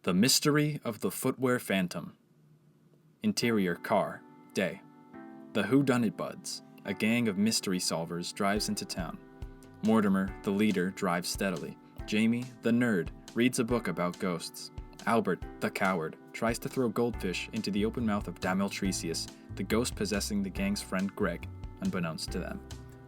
The Mystery of the Footwear Phantom. Interior car, day. The Whodunit Buds, a gang of mystery solvers, drives into town. Mortimer, the leader, drives steadily. Jamie, the nerd, reads a book about ghosts. Albert, the coward, tries to throw goldfish into the open mouth of Dameltricius, the ghost possessing the gang's friend Greg, unbeknownst to them.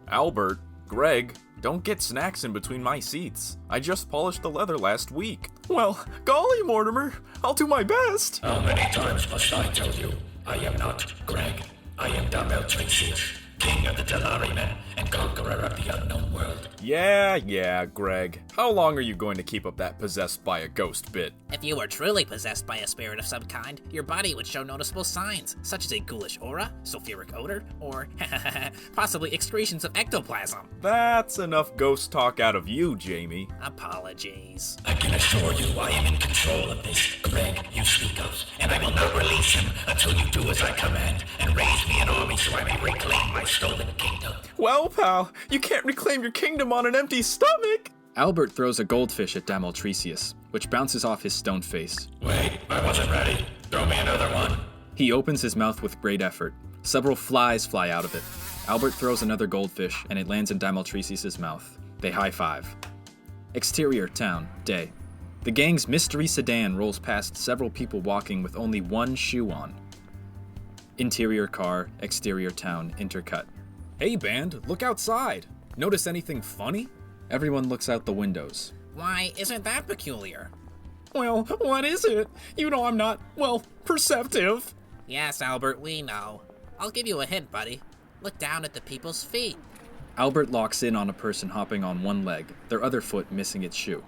Albert, Greg, don't get snacks in between my seats. I just polished the leather last week. Well, golly, Mortimer, I'll do my best. How many times must I tell you? I am not Greg. I am Dameltricius, king of the Delari men and conqueror of the unknown world. Yeah, Greg. How long are you going to keep up that possessed by a ghost bit? If you were truly possessed by a spirit of some kind, your body would show noticeable signs, such as a ghoulish aura, sulfuric odor, or possibly excretions of ectoplasm. That's enough ghost talk out of you, Jamie. Apologies. I can assure you I am in control of this Greg you speak of, and I will not release him until you do as I command and raise me an army so I may reclaim my stolen kingdom. Well, pal, you can't reclaim your kingdom on an empty stomach. Albert throws a goldfish at Dameltricius, which bounces off his stone face. Wait, I wasn't ready. Throw me another one. He opens his mouth with great effort. Several flies fly out of it. Albert throws another goldfish, and it lands in Dameltricius' mouth. They high-five. Exterior town, day. The gang's mystery sedan rolls past several people walking with only one shoe on. Interior car, exterior town, intercut. Hey, band, look outside. Notice anything funny? Everyone looks out the windows. Why, isn't that peculiar? Well, what is it? You know I'm not, perceptive. Yes, Albert, we know. I'll give you a hint, buddy. Look down at the people's feet. Albert locks in on a person hopping on one leg, their other foot missing its shoe.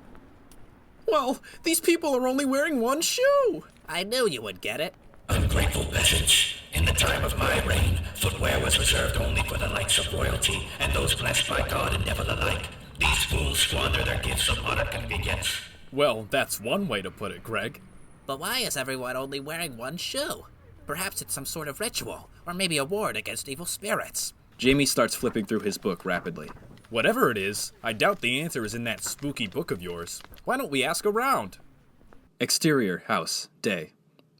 Well, these people are only wearing one shoe. I knew you would get it. Ungrateful peasants. In the time of my reign, footwear was reserved only for the likes of royalty and those blessed by God and devil alike. These fools squander their gifts of modern convenience. Well, that's one way to put it, Greg. But why is everyone only wearing one shoe? Perhaps it's some sort of ritual, or maybe a ward against evil spirits. Jamie starts flipping through his book rapidly. Whatever it is, I doubt the answer is in that spooky book of yours. Why don't we ask around? Exterior house, day.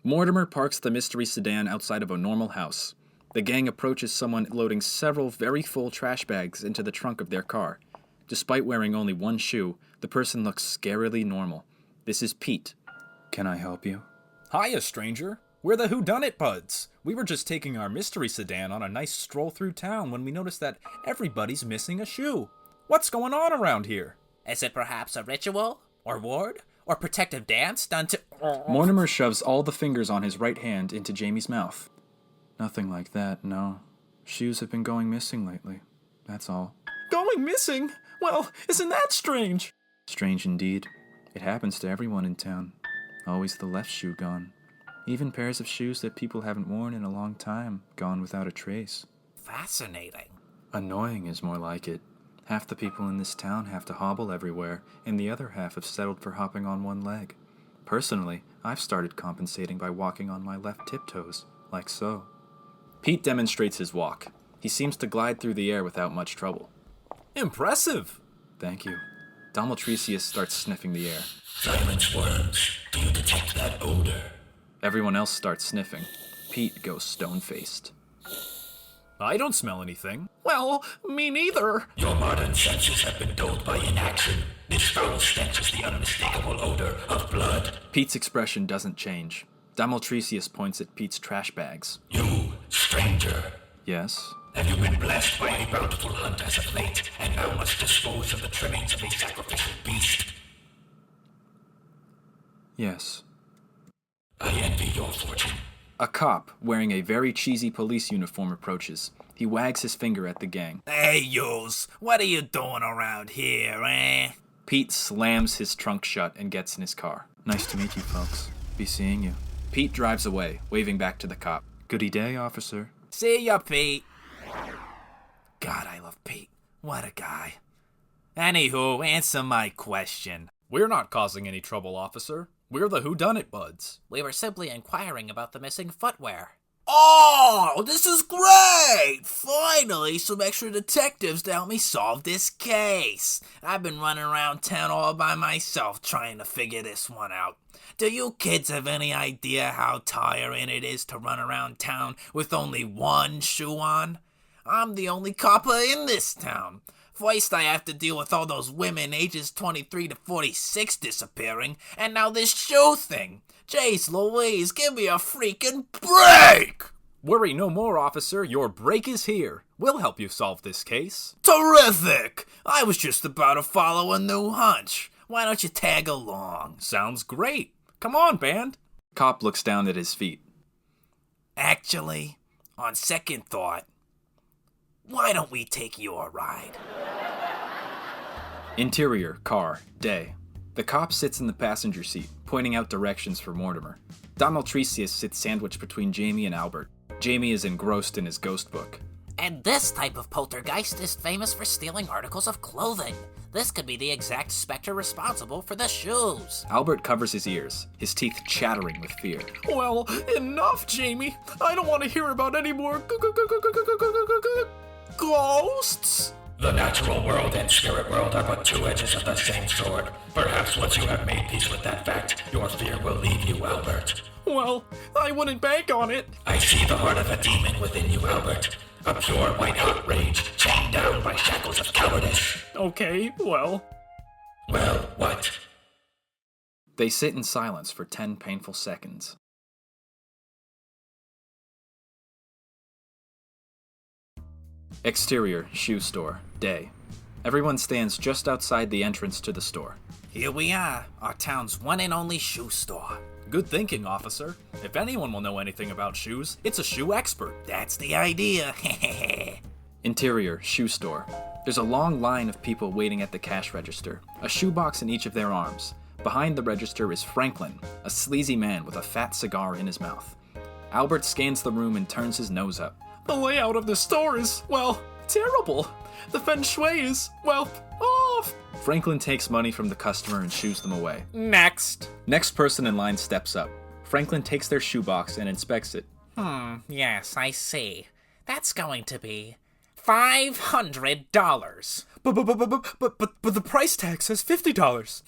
Mortimer parks the mystery sedan outside of a normal house. The gang approaches someone loading several very full trash bags into the trunk of their car. Despite wearing only one shoe, the person looks scarily normal. This is Pete. Can I help you? Hiya, stranger. We're the Whodunit Buds. We were just taking our mystery sedan on a nice stroll through town when we noticed that everybody's missing a shoe. What's going on around here? Is it perhaps a ritual, or ward, or protective dance done to... Mortimer shoves all the fingers on his right hand into Jamie's mouth. Nothing like that, no. Shoes have been going missing lately. That's all. Going missing? Well, isn't that strange? Strange indeed. It happens to everyone in town. Always the left shoe gone. Even pairs of shoes that people haven't worn in a long time, gone without a trace. Fascinating. Annoying is more like it. Half the people in this town have to hobble everywhere, and the other half have settled for hopping on one leg. Personally, I've started compensating by walking on my left tiptoes, like so. Pete demonstrates his walk. He seems to glide through the air without much trouble. Impressive. Thank you. Dameltricius starts sniffing the air. Silence words. Do you detect that odor? Everyone else starts sniffing. Pete goes stone-faced. I don't smell anything. Well, me neither. Your modern senses have been dulled by inaction. This foul stench is the unmistakable odor of blood. Pete's expression doesn't change. Dameltricius points at Pete's trash bags. You, stranger. Yes? Have you been blessed by a bountiful hunt as of late, and now must dispose of the trimmings of a sacrificial beast? Yes. I envy your fortune. A cop, wearing a very cheesy police uniform, approaches. He wags his finger at the gang. Hey, yous, what are you doing around here, eh? Pete slams his trunk shut and gets in his car. Nice to meet you, folks. Be seeing you. Pete drives away, waving back to the cop. Goody day, officer. See ya, Pete. God, I love Pete. What a guy. Anywho, answer my question. We're not causing any trouble, officer. We're the Whodunit Buds. We were simply inquiring about the missing footwear. Oh, this is great! Finally, some extra detectives to help me solve this case. I've been running around town all by myself trying to figure this one out. Do you kids have any idea how tiring it is to run around town with only one shoe on? I'm the only copper in this town. First I have to deal with all those women ages 23 to 46 disappearing, and now this shoe thing. Jeez Louise, give me a freaking break! Worry no more, officer. Your break is here. We'll help you solve this case. Terrific! I was just about to follow a new hunch. Why don't you tag along? Sounds great. Come on, band. Cop looks down at his feet. Actually, on second thought, why don't we take your ride? Interior, car, day. The cop sits in the passenger seat, pointing out directions for Mortimer. Donald Tresius sits sandwiched between Jamie and Albert. Jamie is engrossed in his ghost book. And this type of poltergeist is famous for stealing articles of clothing. This could be the exact specter responsible for the shoes. Albert covers his ears, his teeth chattering with fear. Well, enough, Jamie. I don't want to hear about any more ghosts. The natural world and spirit world are but two edges of the same sword. Perhaps once you have made peace with that fact, your fear will leave you, Albert. Well, I wouldn't bank on it. I see the heart of a demon within you, Albert. A pure white-hot rage, chained down by shackles of cowardice. Okay, well. Well, what? They sit in silence for 10 painful seconds. Exterior, shoe store, day. Everyone stands just outside the entrance to the store. Here we are, our town's one and only shoe store. Good thinking, officer. If anyone will know anything about shoes, it's a shoe expert. That's the idea. Interior, shoe store. There's a long line of people waiting at the cash register, a shoebox in each of their arms. Behind the register is Franklin, a sleazy man with a fat cigar in his mouth. Albert scans the room and turns his nose up. The layout of the store is, well, terrible. The feng shui is, well, off. Franklin takes money from the customer and shoos them away. Next. Next person in line steps up. Franklin takes their shoebox and inspects it. Yes, I see. That's going to be $500. But the price tag says $50.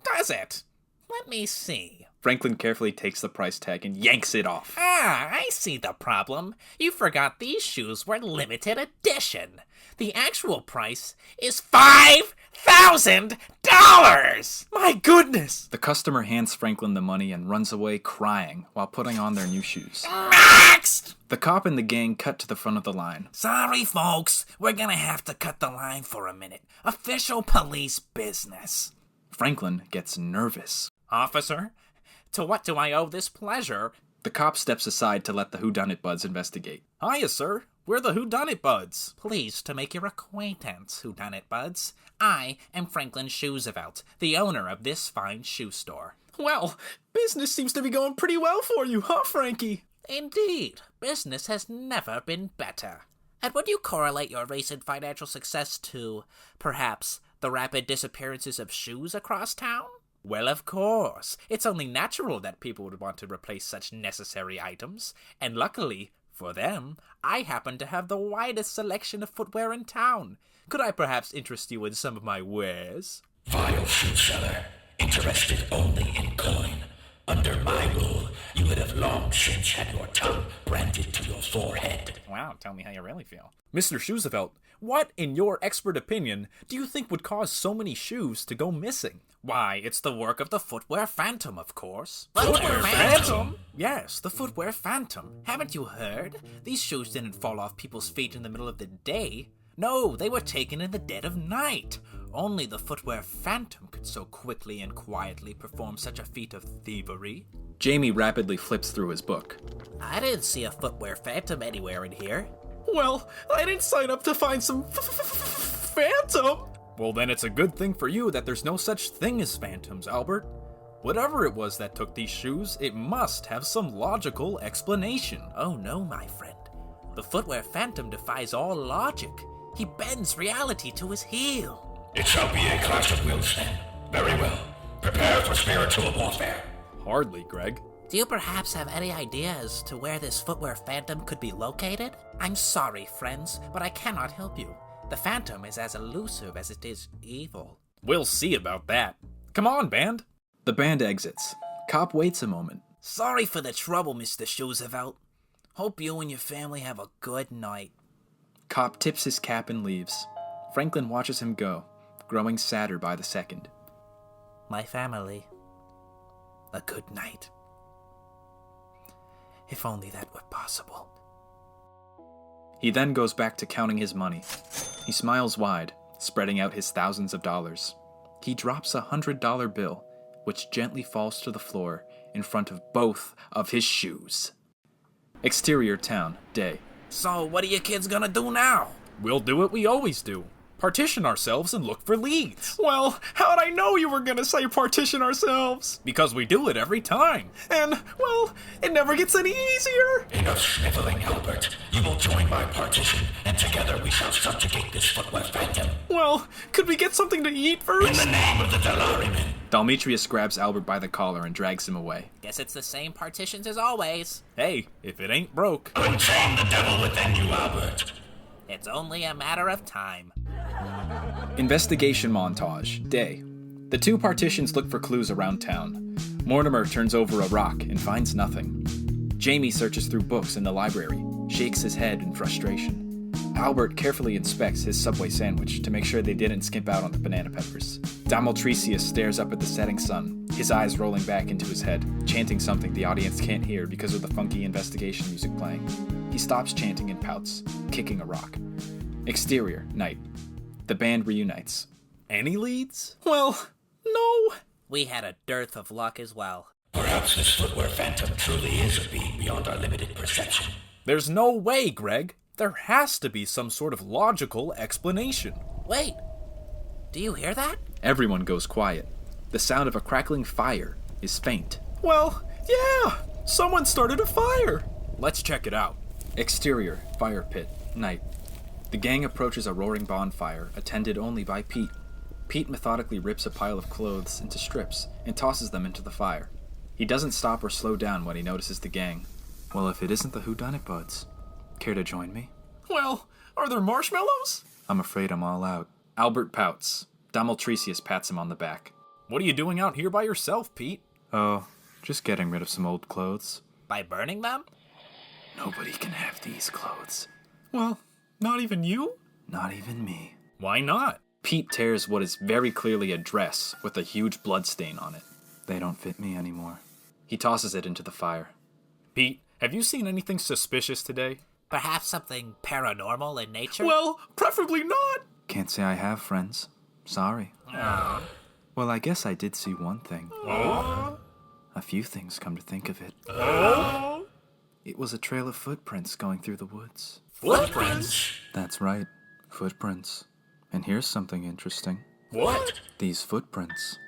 Does it? Let me see. Franklin carefully takes the price tag and yanks it off. Ah, I see the problem. You forgot these shoes were limited edition. The actual price is $5,000! My goodness! The customer hands Franklin the money and runs away crying while putting on their new shoes. Next! The cop and the gang cut to the front of the line. Sorry, folks. We're gonna have to cut the line for a minute. Official police business. Franklin gets nervous. Officer, to what do I owe this pleasure? The cop steps aside to let the Whodunit Buds investigate. Hiya, sir. We're the Whodunit Buds. Pleased to make your acquaintance, Whodunit Buds. I am Franklin Shoesevelt, the owner of this fine shoe store. Well, business seems to be going pretty well for you, huh, Frankie? Indeed, business has never been better. And would you correlate your recent financial success to, perhaps, the rapid disappearances of shoes across town? Well, of course. It's only natural that people would want to replace such necessary items. And luckily, for them, I happen to have the widest selection of footwear in town. Could I perhaps interest you in some of my wares? Vile shoe seller, interested only in coin. Under my rule, you would have long since had your tongue branded to your forehead. Wow, tell me how you really feel. Mr. Shoesevelt, what, in your expert opinion, do you think would cause so many shoes to go missing? Why, it's the work of the Footwear Phantom, of course. Footwear Phantom? Yes, the Footwear Phantom. Haven't you heard? These shoes didn't fall off people's feet in the middle of the day. No, they were taken in the dead of night. Only the Footwear Phantom could so quickly and quietly perform such a feat of thievery. Jamie rapidly flips through his book. I didn't see a Footwear Phantom anywhere in here. Well, I didn't sign up to find some phantom. Well, then it's a good thing for you that there's no such thing as phantoms, Albert. Whatever it was that took these shoes, it must have some logical explanation. Oh no, my friend. The Footwear Phantom defies all logic. He bends reality to his heel. It shall be a clash of wills then. Very well. Prepare for spiritual warfare. Hardly, Greg. Do you perhaps have any idea as to where this footwear phantom could be located? I'm sorry, friends, but I cannot help you. The phantom is as elusive as it is evil. We'll see about that. Come on, band. The band exits. Cop waits a moment. Sorry for the trouble, Mr. Shoesevelt. Hope you and your family have a good night. Cop tips his cap and leaves. Franklin watches him go, growing sadder by the second. My family, a good night. If only that were possible. He then goes back to counting his money. He smiles wide, spreading out his thousands of dollars. He drops a $100 bill, which gently falls to the floor in front of both of his shoes. Exterior town, day. So, what are you kids gonna do now? We'll do what we always do. Partition ourselves and look for leads. Well, how'd I know you were gonna say partition ourselves? Because we do it every time. And, well, it never gets any easier. Enough sniveling, Albert. You will join my partition, and together we shall subjugate this footwear phantom. Well, could we get something to eat In first? the name of the Delariman. Dalmetrius grabs Albert by the collar and drags him away. Guess it's the same partitions as always. Hey, if it ain't broke. Unchain the devil within you, Albert. It's only a matter of time. Investigation montage, day. The two partitions look for clues around town. Mortimer turns over a rock and finds nothing. Jamie searches through books in the library, shakes his head in frustration. Albert carefully inspects his Subway sandwich to make sure they didn't skimp out on the banana peppers. Dalmetrius stares up at the setting sun, his eyes rolling back into his head, chanting something the audience can't hear because of the funky investigation music playing. He stops chanting and pouts, kicking a rock. Exterior, night. The band reunites. Any leads? Well, no. We had a dearth of luck as well. Perhaps this footwear phantom truly is a being beyond our limited perception. There's no way, Greg. There has to be some sort of logical explanation. Wait, do you hear that? Everyone goes quiet. The sound of a crackling fire is faint. Well, yeah. Someone started a fire. Let's check it out. Exterior, fire pit, night. The gang approaches a roaring bonfire, attended only by Pete. Pete methodically rips a pile of clothes into strips and tosses them into the fire. He doesn't stop or slow down when he notices the gang. Well, if it isn't the Whodunit Buds, care to join me? Well, are there marshmallows? I'm afraid I'm all out. Albert pouts. Dalmetrius pats him on the back. What are you doing out here by yourself, Pete? Oh, just getting rid of some old clothes. By burning them? Nobody can have these clothes. Well, not even you? Not even me. Why not? Pete tears what is very clearly a dress with a huge blood stain on it. They don't fit me anymore. He tosses it into the fire. Pete, have you seen anything suspicious today? Perhaps something paranormal in nature? Well, preferably not. Can't say I have friends. Sorry. Well, I guess I did see one thing. A few things, come to think of it. It was a trail of footprints going through the woods. Footprints? That's right. Footprints. And here's something interesting. What? These footprints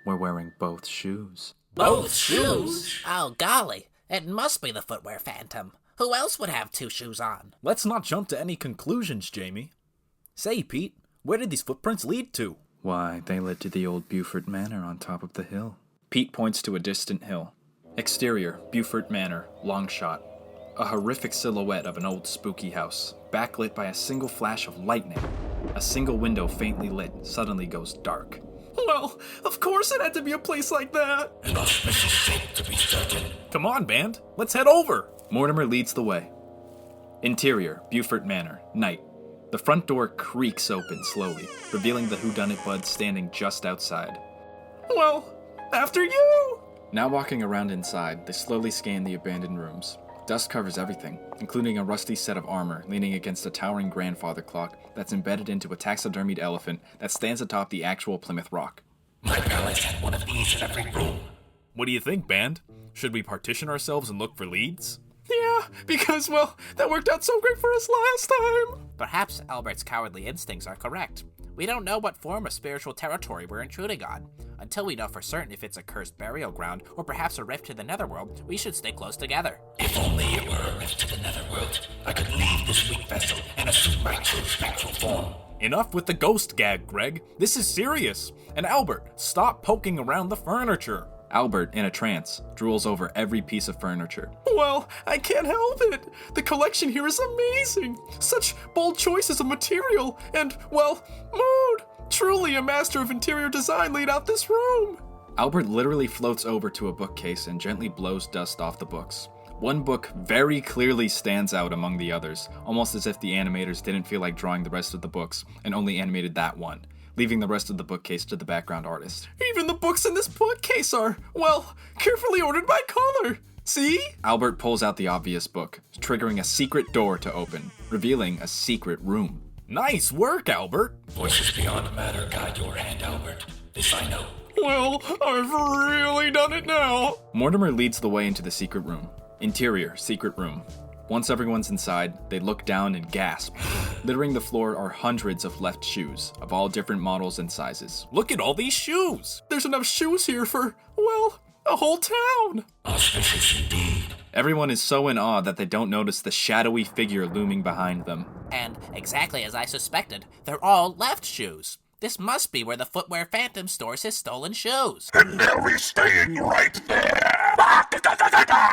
were wearing both shoes. Both shoes? Oh, golly. It must be the footwear phantom. Who else would have two shoes on? Let's not jump to any conclusions, Jamie. Say, Pete, where did these footprints lead to? Why, they led to the old Beaufort Manor on top of the hill. Pete points to a distant hill. Exterior, Beaufort Manor, long shot. A horrific silhouette of an old spooky house, backlit by a single flash of lightning. A single window faintly lit suddenly goes dark. Well, of course it had to be a place like that. An auspicious shape, to be certain. Come on, band. Let's head over. Mortimer leads the way. Interior, Beaufort Manor, night. The front door creaks open slowly, revealing the Whodunit Buds standing just outside. Well, after you. Now walking around inside, they slowly scan the abandoned rooms. Dust covers everything, including a rusty set of armor leaning against a towering grandfather clock that's embedded into a taxidermied elephant that stands atop the actual Plymouth Rock. My parents had one of these in every room. What do you think, band? Should we partition ourselves and look for leads? Yeah, because, well, that worked out so great for us last time. Perhaps Albert's cowardly instincts are correct. We don't know what form of spiritual territory we're intruding on. Until we know for certain if it's a cursed burial ground or perhaps a rift to the netherworld, we should stay close together. If only it were a rift to the netherworld, I could leave this weak vessel and assume my true spectral form. Enough with the ghost gag, Greg. This is serious. And Albert, stop poking around the furniture. Albert, in a trance, drools over every piece of furniture. Well, I can't help it. The collection here is amazing. Such bold choices of material and, well, mood. Truly a master of interior design laid out this room. Albert literally floats over to a bookcase and gently blows dust off the books. One book very clearly stands out among the others, almost as if the animators didn't feel like drawing the rest of the books and only animated that one, leaving the rest of the bookcase to the background artist. Even the books in this bookcase are, well, carefully ordered by color. See? Albert pulls out the obvious book, triggering a secret door to open, revealing a secret room. Nice work, Albert. Voices beyond matter guide your hand, Albert. This I know. Well, I've really done it now. Mortimer leads the way into the secret room. Interior, secret room. Once everyone's inside, they look down and gasp. Littering the floor are hundreds of left shoes, of all different models and sizes. Look at all these shoes. There's enough shoes here for, well, a whole town. Auspicious indeed. Everyone is so in awe that they don't notice the shadowy figure looming behind them. And exactly as I suspected, they're all left shoes. This must be where the Footwear Phantom stores his stolen shoes. And they'll be staying right there.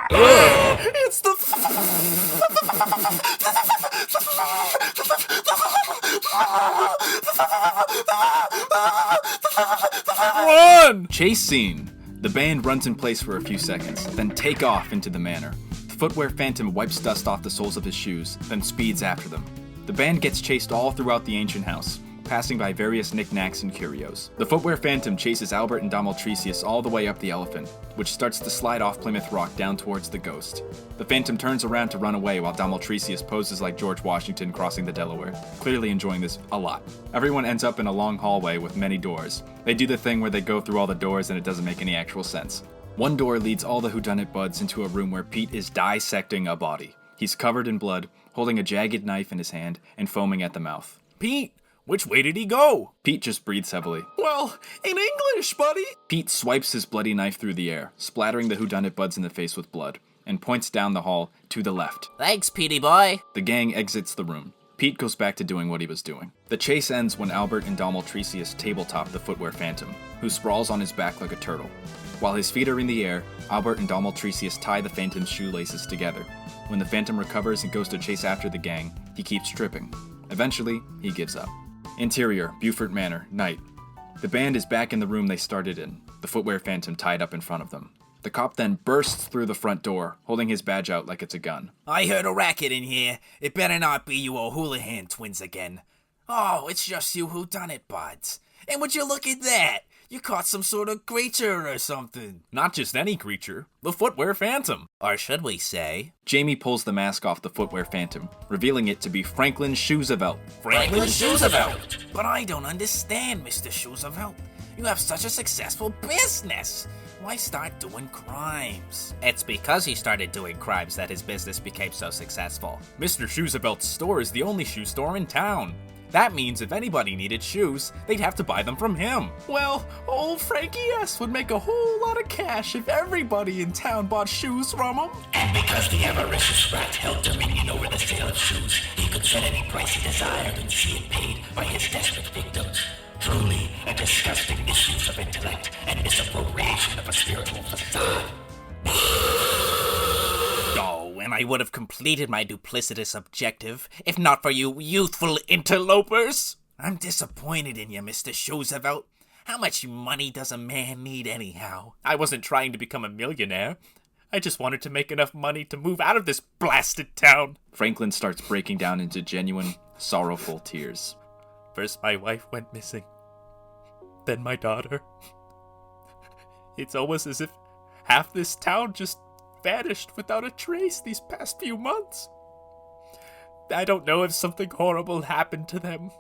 It's the... Run! Chase scene. The band runs in place for a few seconds, then take off into the manor. The Footwear Phantom wipes dust off the soles of his shoes, then speeds after them. The band gets chased all throughout the ancient house, passing by various knickknacks and curios. The Footwear Phantom chases Albert and Domaltricius all the way up the elephant, which starts to slide off Plymouth Rock down towards the ghost. The Phantom turns around to run away while Domaltricius poses like George Washington crossing the Delaware, clearly enjoying this a lot. Everyone ends up in a long hallway with many doors. They do the thing where they go through all the doors and it doesn't make any actual sense. One door leads all the Whodunit Buds into a room where Pete is dissecting a body. He's covered in blood, holding a jagged knife in his hand, and foaming at the mouth. Pete, which way did he go? Pete just breathes heavily. Well, in English, buddy. Pete swipes his bloody knife through the air, splattering the Whodunit Buds in the face with blood, and points down the hall to the left. Thanks, Petey boy. The gang exits the room. Pete goes back to doing what he was doing. The chase ends when Albert and Domaltricius tabletop the Footwear Phantom, who sprawls on his back like a turtle. While his feet are in the air, Albert and Domaltricius tie the Phantom's shoelaces together. When the Phantom recovers and goes to chase after the gang, he keeps tripping. Eventually, he gives up. Interior, Beaufort Manor, night. The band is back in the room they started in, the Footwear Phantom tied up in front of them. The cop then bursts through the front door, holding his badge out like it's a gun. I heard a racket in here. It better not be you O'Houlihan twins again. Oh, it's just you Whodunit Buds. And would you look at that? You caught some sort of creature or something. Not just any creature, the Footwear Phantom. Or should we say... Jamie pulls the mask off the Footwear Phantom, revealing it to be Franklin Shoesevelt. Franklin Shoesevelt! But I don't understand, Mr. Shoesevelt. You have such a successful business. Why start doing crimes? It's because he started doing crimes that his business became so successful. Mr. Shoosevelt's store is the only shoe store in town. That means if anybody needed shoes, they'd have to buy them from him. Well, old Frankie S. would make a whole lot of cash if everybody in town bought shoes from him. And because the avaricious rat held dominion over the sale of shoes, he could set any price he desired and see it paid by his desperate victims. Truly a disgusting misuse of intellect and misappropriation of a spiritual facade. Oh, and I would have completed my duplicitous objective if not for you youthful interlopers. I'm disappointed in you, Mr. Shoesevelt. How much money does a man need anyhow? I wasn't trying to become a millionaire. I just wanted to make enough money to move out of this blasted town. Franklin starts breaking down into genuine, sorrowful tears. First my wife went missing. Then my daughter. It's almost as if half this town just vanished without a trace these past few months. I don't know if something horrible happened to them,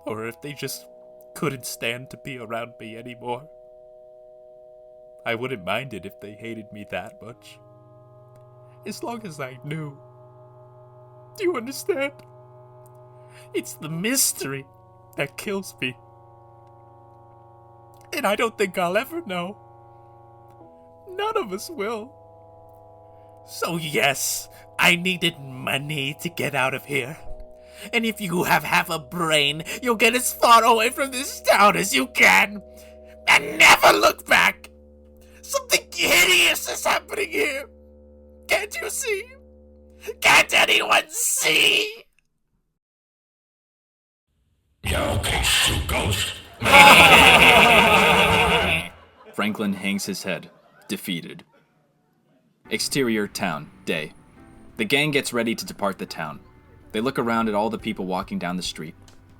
or if they just couldn't stand to be around me anymore. I wouldn't mind it if they hated me that much. As long as I knew. Do you understand? It's the mystery that kills me. And I don't think I'll ever know. None of us will. So yes, I needed money to get out of here. And if you have half a brain, you'll get as far away from this town as you can. And never look back. Something hideous is happening here? Can't you see? Can't anyone see? Yeah, okay, shoot, Ghost. Franklin hangs his head, defeated. Exterior town, day. The gang gets ready to depart the town. They look around at all the people walking down the street.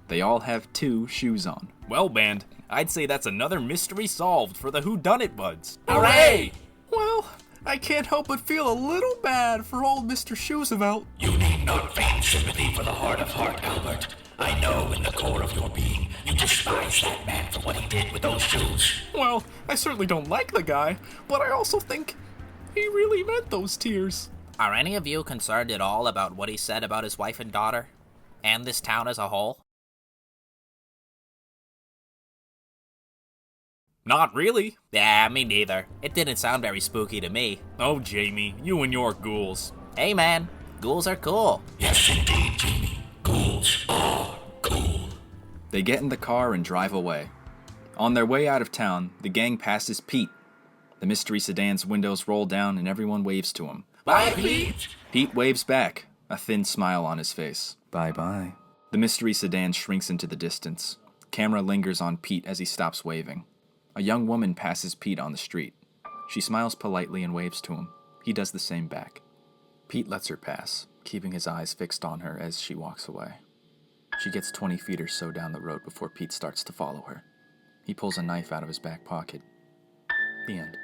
They all have 2 shoes on. Well, band, I'd say that's another mystery solved for the Whodunit Buds. Hooray! Well, I can't help but feel a little bad for old Mr. Shoesevelt. You need not feign sympathy for the heart of heart, Albert. I know in the core of your being, you despise that man for what he did with those shoes. Well, I certainly don't like the guy, but I also think he really meant those tears. Are any of you concerned at all about what he said about his wife and daughter? And this town as a whole? Not really. Yeah, me neither. It didn't sound very spooky to me. Oh, Jamie, you and your ghouls. Hey man, ghouls are cool. Yes, indeed, Jamie. Ghouls are cool. They get in the car and drive away. On their way out of town, the gang passes Pete. The mystery sedan's windows roll down and everyone waves to him. Bye, Pete. Pete waves back, a thin smile on his face. Bye-bye. The mystery sedan shrinks into the distance. Camera lingers on Pete as he stops waving. A young woman passes Pete on the street. She smiles politely and waves to him. He does the same back. Pete lets her pass, keeping his eyes fixed on her as she walks away. She gets 20 feet or so down the road before Pete starts to follow her. He pulls a knife out of his back pocket. The end.